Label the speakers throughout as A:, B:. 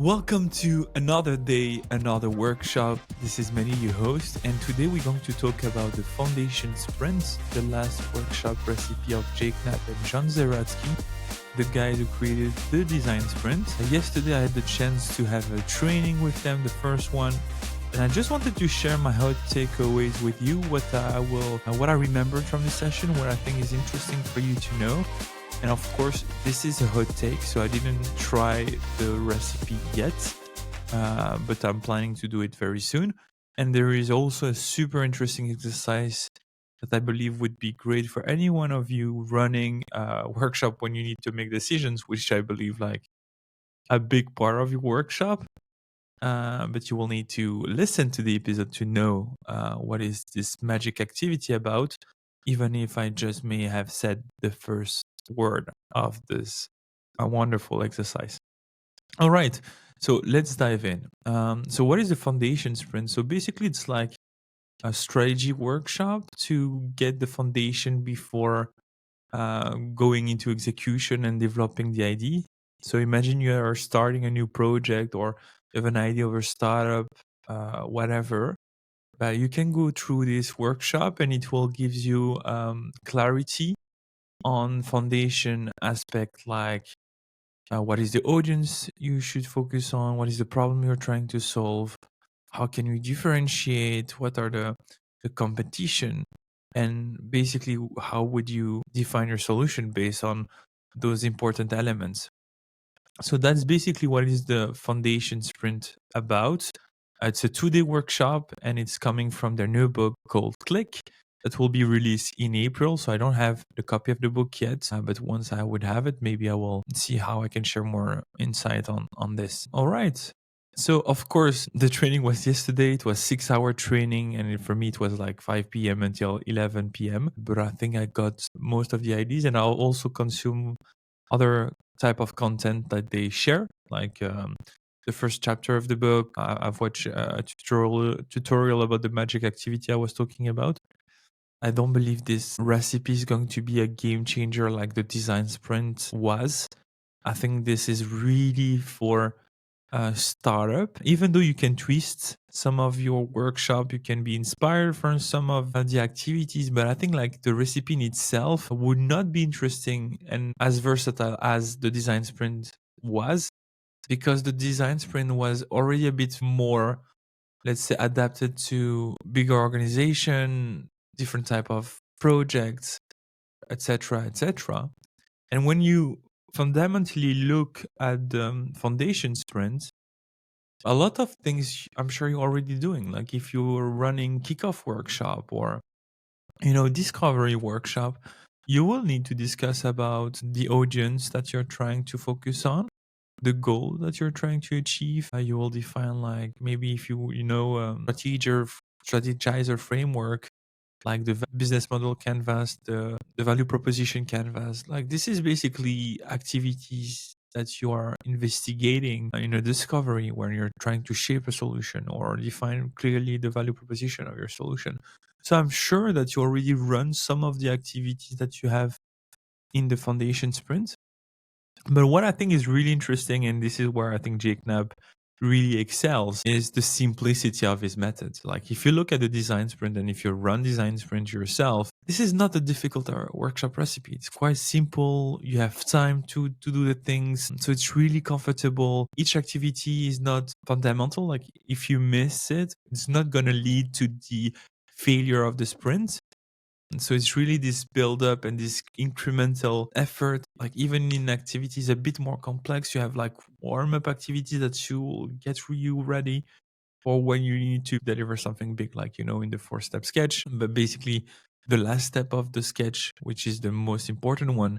A: Welcome to another day, another workshop. This is Manny, your host, and today we're going to talk about the foundation sprint, the last workshop recipe of Knapp and Zeratsky, the guys who created the design sprint. Yesterday I had the chance to have a training with them, the first one, and I just wanted to share my hot takeaways with you, what I remembered from the session, what I think is interesting for you to know. And of course, this is a hot take, so I didn't try the recipe yet, but I'm planning to do it very soon. And there is also a super interesting exercise that I believe would be great for any one of you running a workshop when you need to make decisions, which I believe like a big part of your workshop. But you will need to listen to the episode to know what is this magic activity about, even if I just may have said the first word of this a wonderful exercise. All right, so let's dive in. So what is the foundation sprint? So basically it's like a strategy workshop to get the foundation before going into execution and developing the idea. So imagine you are starting a new project or you have an idea of a startup, whatever. You can go through this workshop and it will give you clarity on foundation aspect, like what is the audience you should focus on, what is the problem you're trying to solve, how can you differentiate, what are the competition, and basically how would you define your solution based on those important elements. So that's basically what is the foundation sprint about. It's a 2-day workshop and it's coming from their new book called Click that will be released in April. So I don't have the copy of the book yet, but once I would have it, maybe I will see how I can share more insight on this. All right. So of course the training was yesterday. It was 6-hour training, and for me it was like 5 p.m. until 11 p.m. But I think I got most of the ideas, and I'll also consume other type of content that they share, like the first chapter of the book. I've watched a tutorial about the magic activity I was talking about. I don't believe this recipe is going to be a game changer like the design sprint was. I think this is really for a startup. Even though you can twist some of your workshop, you can be inspired from some of the activities, but I think like the recipe in itself would not be interesting and as versatile as the design sprint was, because the design sprint was already a bit more, let's say, adapted to bigger organization, different type of projects, etc., etc. And when you fundamentally look at the foundation sprint, a lot of things I'm sure you're already doing. Like if you're running kickoff workshop or discovery workshop, you will need to discuss about the audience that you're trying to focus on, the goal that you're trying to achieve. You will define, like, maybe if strategizer framework, like the business model canvas, the value proposition canvas. Like this is basically activities that you are investigating in a discovery when you're trying to shape a solution or define clearly the value proposition of your solution. So I'm sure that you already run some of the activities that you have in the foundation sprint. But what I think is really interesting, and this is where I think Knapp really excels, is the simplicity of his method. Like if you look at the design sprint and if you run design sprint yourself, this is not a difficult workshop recipe. It's quite simple. You have time to do the things. So it's really comfortable. Each activity is not fundamental. Like if you miss it, it's not going to lead to the failure of the sprint. So it's really this build up and this incremental effort. Like even in activities a bit more complex, you have like warm up activities that will get you ready for when you need to deliver something big, like, in the 4-step sketch. But basically the last step of the sketch, which is the most important one,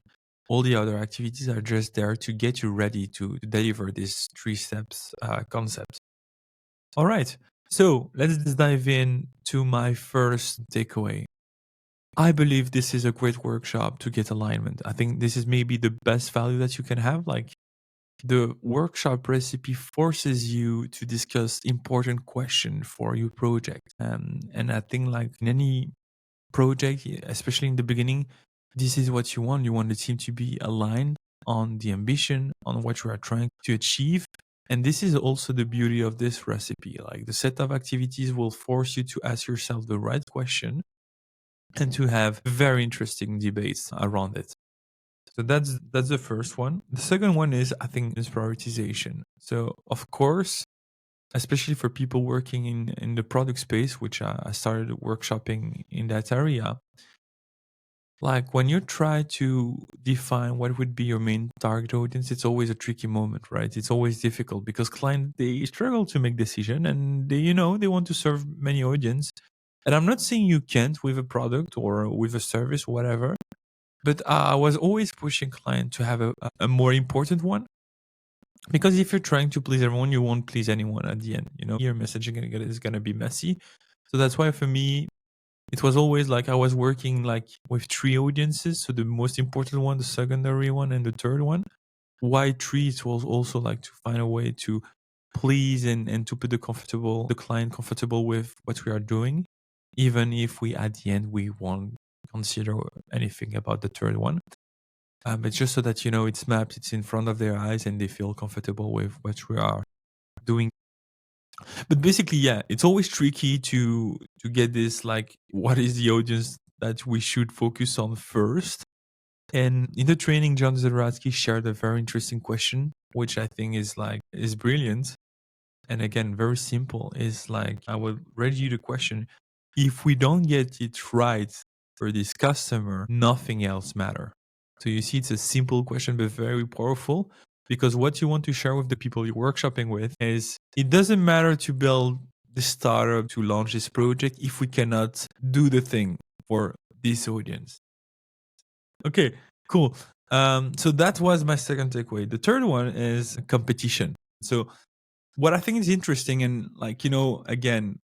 A: all the other activities are just there to get you ready to deliver this 3 steps concept. All right. So let's dive in to my first takeaway. I believe this is a great workshop to get alignment. I think this is maybe the best value that you can have. Like the workshop recipe forces you to discuss important question for your project. And I think like in any project, especially in the beginning, this is what you want. You want the team to be aligned on the ambition, on what you are trying to achieve. And this is also the beauty of this recipe. Like the set of activities will force you to ask yourself the right question and to have very interesting debates around it. So that's the first one. The second one is, I think, is prioritization. So of course, especially for people working in the product space, which I started workshopping in that area, like when you try to define what would be your main target audience, it's always a tricky moment, right? It's always difficult because clients, they struggle to make decision, and they want to serve many audience. And I'm not saying you can't with a product or with a service, whatever, but I was always pushing client to have a more important one. Because if you're trying to please everyone, you won't please anyone at the end. Your messaging is going to be messy. So that's why for me, it was always like I was working like with 3 audiences. So the most important one, the secondary one, and the third one. Why 3? It was also like to find a way to please and to put the client comfortable with what we are doing, even if we at the end we won't consider anything about the third one. But just so that it's mapped, it's in front of their eyes, and they feel comfortable with what we are doing. But basically, yeah, it's always tricky to get this, like, what is the audience that we should focus on first? And in the training, John Zeratsky shared a very interesting question, which I think is brilliant. And again, very simple. Is like, I will read you the question. If we don't get it right for this customer, nothing else matters. So you see, it's a simple question, but very powerful, because what you want to share with the people you're workshopping with is it doesn't matter to build the startup, to launch this project, if we cannot do the thing for this audience. Okay, cool. So that was my second takeaway. The third one is competition. So what I think is interesting, and again,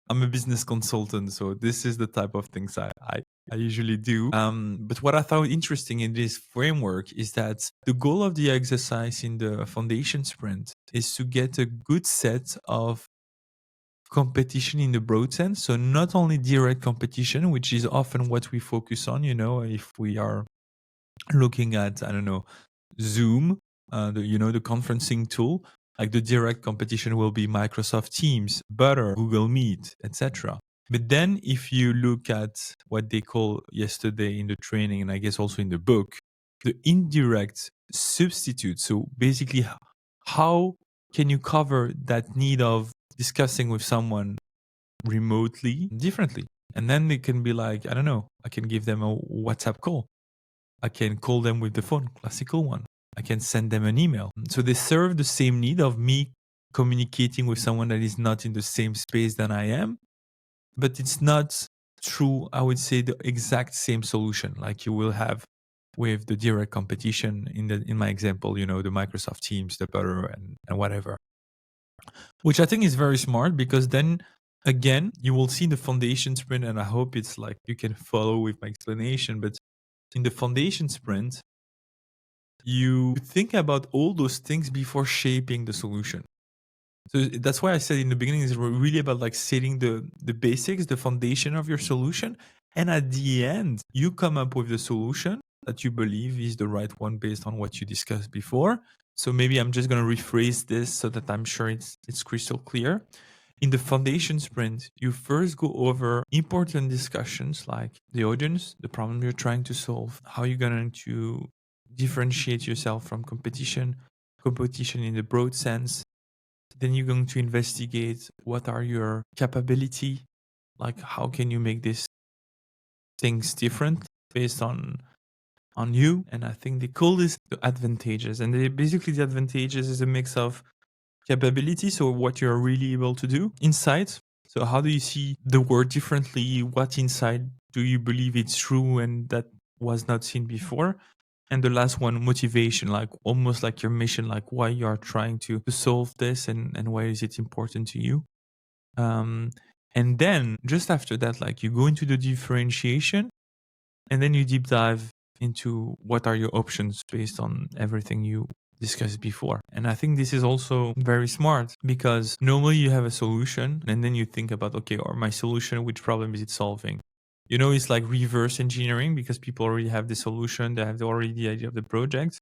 A: I'm a business consultant, so this is the type of things I usually do. But what I thought interesting in this framework is that the goal of the exercise in the foundation sprint is to get a good set of competition in the broad sense. So not only direct competition, which is often what we focus on, if we are looking at, I don't know, Zoom, the conferencing tool. Like the direct competition will be Microsoft Teams, Butter, Google Meet, etc. But then if you look at what they call yesterday in the training, and I guess also in the book, the indirect substitute. So basically, how can you cover that need of discussing with someone remotely differently? And then they can be like, I don't know, I can give them a WhatsApp call. I can call them with the phone, classical one. I can send them an email. So they serve the same need of me communicating with someone that is not in the same space than I am, but it's not true, I would say, the exact same solution like you will have with the direct competition in my example, the Microsoft Teams, the Butter, and whatever. Which I think is very smart, because then again, you will see the foundation sprint, and I hope it's like you can follow with my explanation, but in the foundation sprint, you think about all those things before shaping the solution. So that's why I said in the beginning, it's really about like setting the basics, the foundation of your solution. And at the end, you come up with the solution that you believe is the right one based on what you discussed before. So maybe I'm just going to rephrase this so that I'm sure it's crystal clear. In the foundation sprint, you first go over important discussions like the audience, the problem you're trying to solve, how you're going to differentiate yourself from competition in the broad sense. Then you're going to investigate what are your capability, like how can you make these things different based on you. And I think they call this the advantages. And basically the advantages is a mix of capability, so what you're really able to do, insight, so how do you see the world differently, what insight do you believe it's true and that was not seen before, and the last one, motivation, like almost like your mission, like why you are trying to solve this and why is it important to you. And then just after that, like you go into the differentiation, and then you deep dive into what are your options based on everything you discussed before. And I think this is also very smart, because normally you have a solution and then you think about, okay, or my solution, which problem is it solving? It's like reverse engineering, because people already have the solution, they have already the idea of the project.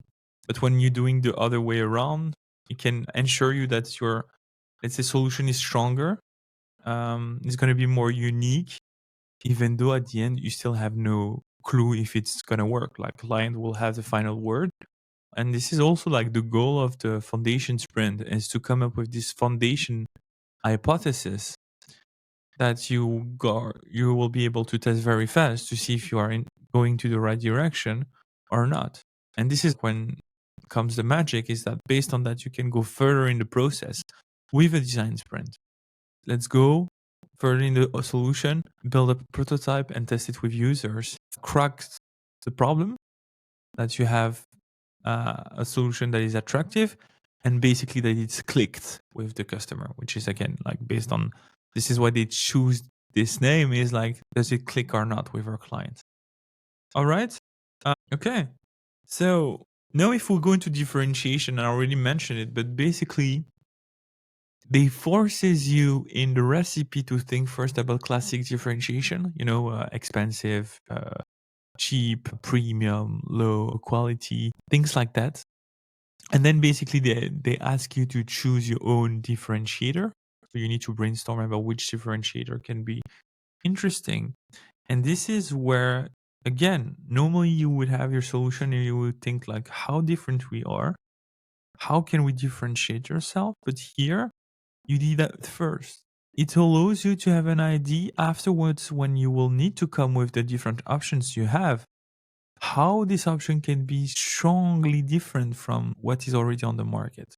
A: But when you're doing the other way around, It can ensure you that your, let's say, solution is stronger. It's going to be more unique, even though at the end you still have no clue if it's going to work. Like client will have the final word. And this is also like the goal of the foundation sprint, is to come up with this foundation hypothesis that you will be able to test very fast to see if you are going to the right direction or not. And this is when comes the magic, is that based on that you can go further in the process with a design sprint. Let's go further in the solution, build a prototype and test it with users, crack the problem that you have, a solution that is attractive, and basically that it's clicked with the customer, which is again like based on, this is why they choose this name, is like, does it click or not with our client? All right. Okay. So now if we go into differentiation, I already mentioned it, but basically they forces you in the recipe to think first about classic differentiation, expensive, cheap, premium, low quality, things like that. And then basically they ask you to choose your own differentiator. So you need to brainstorm about which differentiator can be interesting. And this is where, again, normally you would have your solution and you would think like, how different we are. How can we differentiate yourself? But here, you did that first. It allows you to have an idea afterwards when you will need to come with the different options you have, how this option can be strongly different from what is already on the market,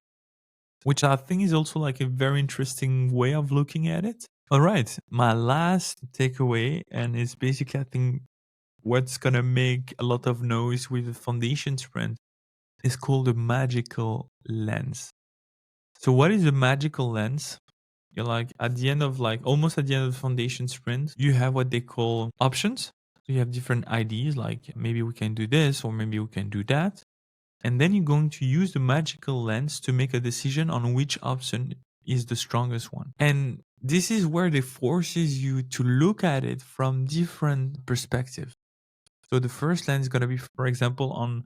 A: which I think is also like a very interesting way of looking at it. All right, my last takeaway, and it's basically, I think, what's going to make a lot of noise with the foundation sprint, is called the magical lens. So what is a magical lens? You're like at the end of almost at the end of the foundation sprint, you have what they call options. So you have different ideas, like maybe we can do this or maybe we can do that. And then you're going to use the magical lens to make a decision on which option is the strongest one. And this is where they forces you to look at it from different perspectives. So the first lens is going to be, for example, on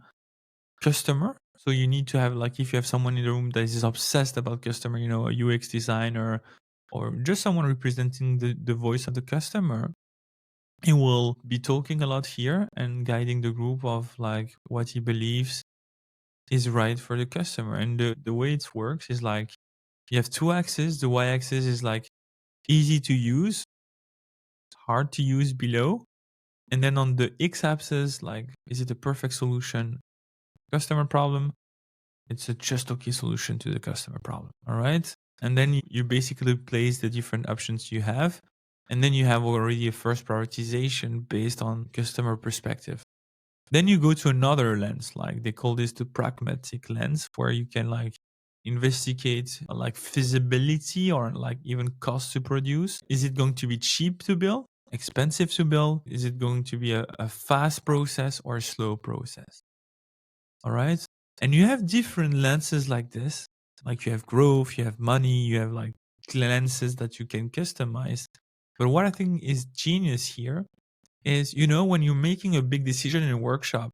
A: customer. So you need to have, like, if you have someone in the room that is obsessed about customer, a UX designer or just someone representing the voice of the customer, he will be talking a lot here and guiding the group of like what he believes is right for the customer. And the way it works is like you have two axes. The y-axis is like easy to use, hard to use below. And then on the x-axis, like, is it a perfect solution? Customer problem, it's a just okay solution to the customer problem. All right. And then you basically place the different options you have. And then you have already a first prioritization based on customer perspective. Then you go to another lens, like they call this the pragmatic lens, where you can like investigate like feasibility or like even cost to produce. Is it going to be cheap to build, expensive to build? Is it going to be a fast process or a slow process? All right. And you have different lenses like this. Like you have growth, you have money, you have like lenses that you can customize. But what I think is genius here is, when you're making a big decision in a workshop,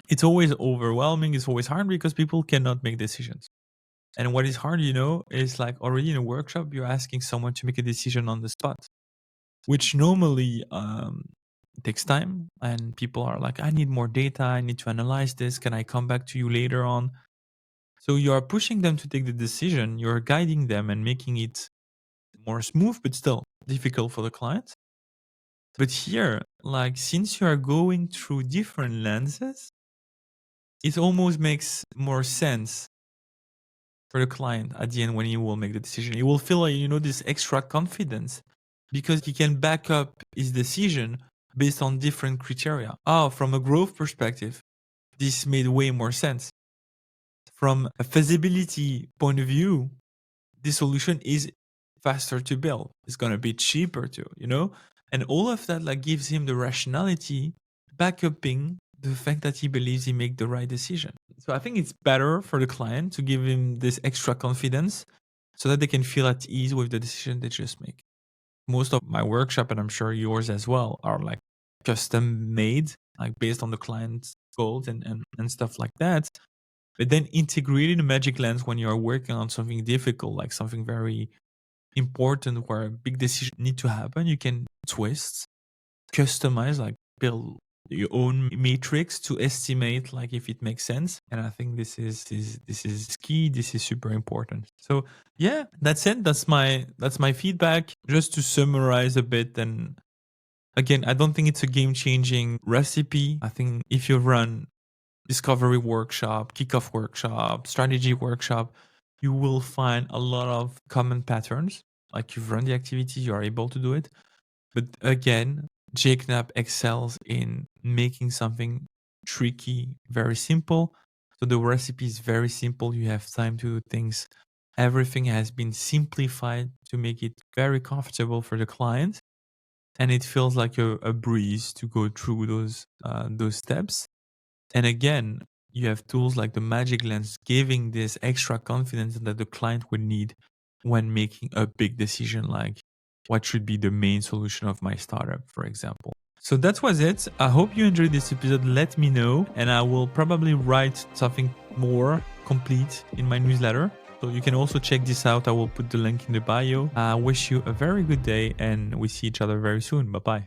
A: it's always overwhelming. It's always hard because people cannot make decisions. And what is hard, is like already in a workshop, you're asking someone to make a decision on the spot, which normally takes time. And people are like, I need more data. I need to analyze this. Can I come back to you later on? So you are pushing them to take the decision. You're guiding them and making it more smooth, but still difficult for the client. But here, like, since you are going through different lenses, it almost makes more sense for the client at the end when he will make the decision. He will feel like, this extra confidence because he can back up his decision based on different criteria. From a growth perspective, this made way more sense. From a feasibility point of view, this solution is faster to build. It's going to be cheaper too, And all of that like gives him the rationality, backupping the fact that he believes he make the right decision. So I think it's better for the client to give him this extra confidence so that they can feel at ease with the decision they just make. Most of my workshop, and I'm sure yours as well, are like custom made, like based on the client's goals and stuff like that. But then integrating the magic lens when you're working on something difficult, like something very important where a big decision need to happen, you can twist, customize, like build your own matrix to estimate like if it makes sense. And I think this is key. This is super important. So yeah, that's it. That's my feedback. Just to summarize a bit, and again, I don't think it's a game-changing recipe. I think if you run discovery workshop, kickoff workshop, strategy workshop, you will find a lot of common patterns. Like you've run the activity, you are able to do it. But again, Knapp excels in making something tricky very simple. So the recipe is very simple. You have time to do things. Everything has been simplified to make it very comfortable for the client. And it feels like a breeze to go through those steps. And again, you have tools like the magic lens giving this extra confidence that the client would need when making a big decision, like what should be the main solution of my startup, for example. So that was it. I hope you enjoyed this episode. Let me know, and I will probably write something more complete in my newsletter. So you can also check this out. I will put the link in the bio. I wish you a very good day, and we see each other very soon. Bye-bye.